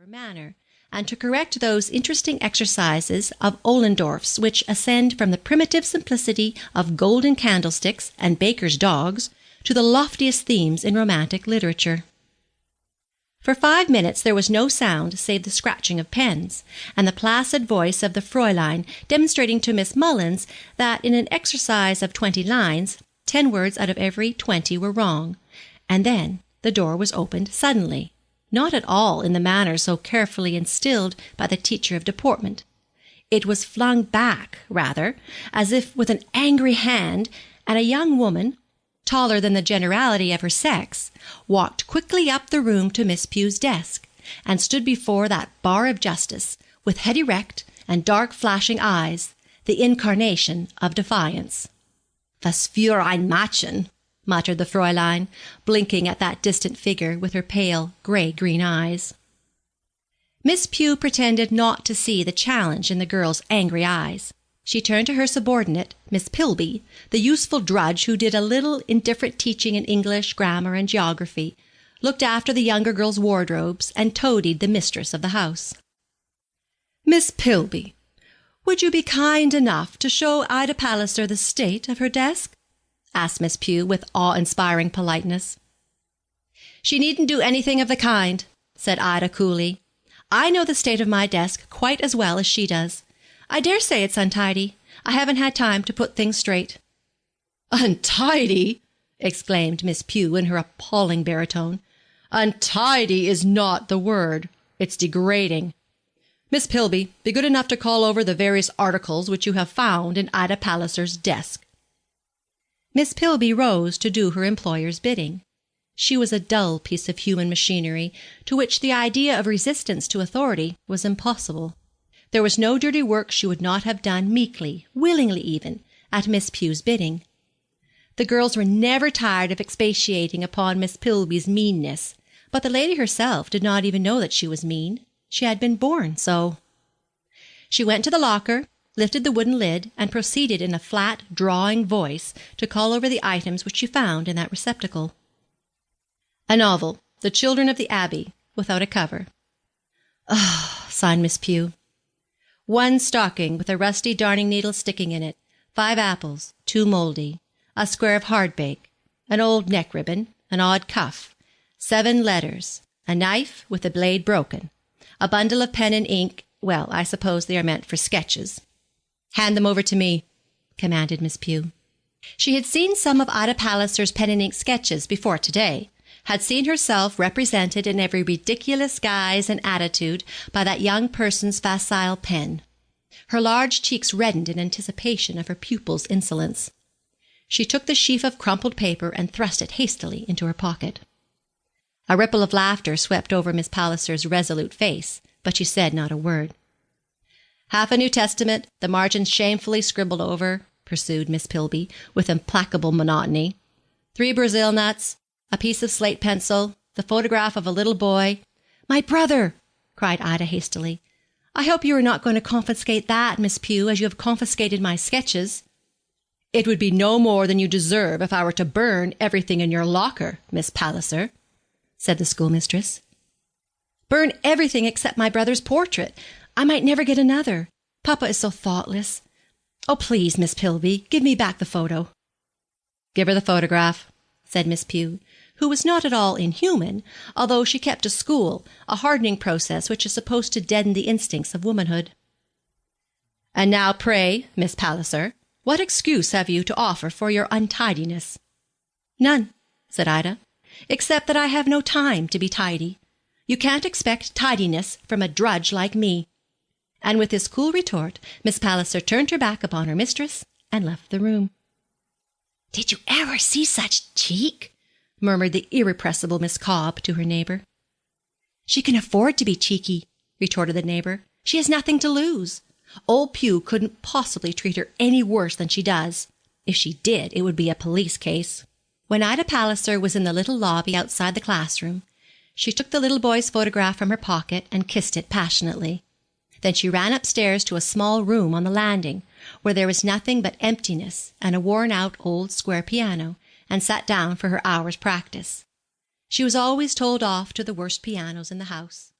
manner, and to correct those interesting exercises of Ollendorff's which ascend from the primitive simplicity of golden candlesticks and bakers' dogs to the loftiest themes in romantic literature. For 5 minutes there was no sound save the scratching of pens, and the placid voice of the Fräulein demonstrating to Miss Mullins that in an exercise of 20 lines, 10 words out of every 20 were wrong, and then the door was opened suddenly, not at all in the manner so carefully instilled by the teacher of deportment. It was flung back, rather, as if with an angry hand, and a young woman, taller than the generality of her sex, walked quickly up the room to Miss Pugh's desk, and stood before that bar of justice, with head erect and dark flashing eyes, the incarnation of defiance. "Was für ein Mädchen," muttered the Fräulein, blinking at that distant figure with her pale, grey-green eyes. Miss Pugh pretended not to see the challenge in the girl's angry eyes. She turned to her subordinate, Miss Pilby, the useful drudge who did a little indifferent teaching in English, grammar, and geography, looked after the younger girls' wardrobes, and toadied the mistress of the house. "Miss Pilby, would you be kind enough to show Ida Palliser the state of her desk?" asked Miss Pugh with awe-inspiring politeness. "She needn't do anything of the kind," said Ida coolly. "I know the state of my desk quite as well as she does. I dare say it's untidy. I haven't had time to put things straight." "Untidy!" exclaimed Miss Pugh in her appalling baritone. "Untidy is not the word. It's degrading. Miss Pilby, be good enough to call over the various articles which you have found in Ida Palliser's desk." Miss Pilby rose to do her employer's bidding. She was a dull piece of human machinery, to which the idea of resistance to authority was impossible. There was no dirty work she would not have done meekly, willingly even, at Miss Pugh's bidding. The girls were never tired of expatiating upon Miss Pilby's meanness, but the lady herself did not even know that she was mean. She had been born so. She went to the locker, lifted the wooden lid, and proceeded in a flat, drawling voice to call over the items which she found in that receptacle. A novel, The Children of the Abbey, without a cover. "Ah," sighed Miss Pugh. "1 stocking with a rusty darning needle sticking in it, 5 apples, 2 mouldy, a square of hardbake, an old neck ribbon, an odd cuff, 7 letters, a knife with the blade broken, a bundle of pen and ink. Well, I suppose they are meant for sketches." "Hand them over to me," commanded Miss Pugh. She had seen some of Ida Palliser's pen and ink sketches before to-day, had seen herself represented in every ridiculous guise and attitude by that young person's facile pen. Her large cheeks reddened in anticipation of her pupil's insolence. She took the sheaf of crumpled paper and thrust it hastily into her pocket. A ripple of laughter swept over Miss Palliser's resolute face, but she said not a word. "Half a New Testament, the margins shamefully scribbled over," pursued Miss Pilby, with implacable monotony. 3 Brazil nuts, a piece of slate pencil, the photograph of a little boy." "My brother!" cried Ida hastily. "I hope you are not going to confiscate that, Miss Pugh, as you have confiscated my sketches." "It would be no more than you deserve if I were to burn everything in your locker, Miss Palliser," said the schoolmistress. "Burn everything except my brother's portrait. I might never get another. Papa is so thoughtless. Oh, please, Miss Pilby, give me back the photo." "Give her the photograph," said Miss Pugh, who was not at all inhuman, although she kept a school, a hardening process which is supposed to deaden the instincts of womanhood. "And now, pray, Miss Palliser, what excuse have you to offer for your untidiness?" "None," said Ida, "except that I have no time to be tidy. You can't expect tidiness from a drudge like me." And with this cool retort, Miss Palliser turned her back upon her mistress and left the room. "Did you ever see such cheek?" murmured the irrepressible Miss Cobb to her neighbour. "She can afford to be cheeky," retorted the neighbour. "She has nothing to lose. Old Pugh couldn't possibly treat her any worse than she does. If she did, it would be a police case." When Ida Palliser was in the little lobby outside the classroom, she took the little boy's photograph from her pocket and kissed it passionately. Then she ran upstairs to a small room on the landing, where there was nothing but emptiness and a worn-out old square piano, and sat down for her hour's practice. She was always told off to the worst pianos in the house.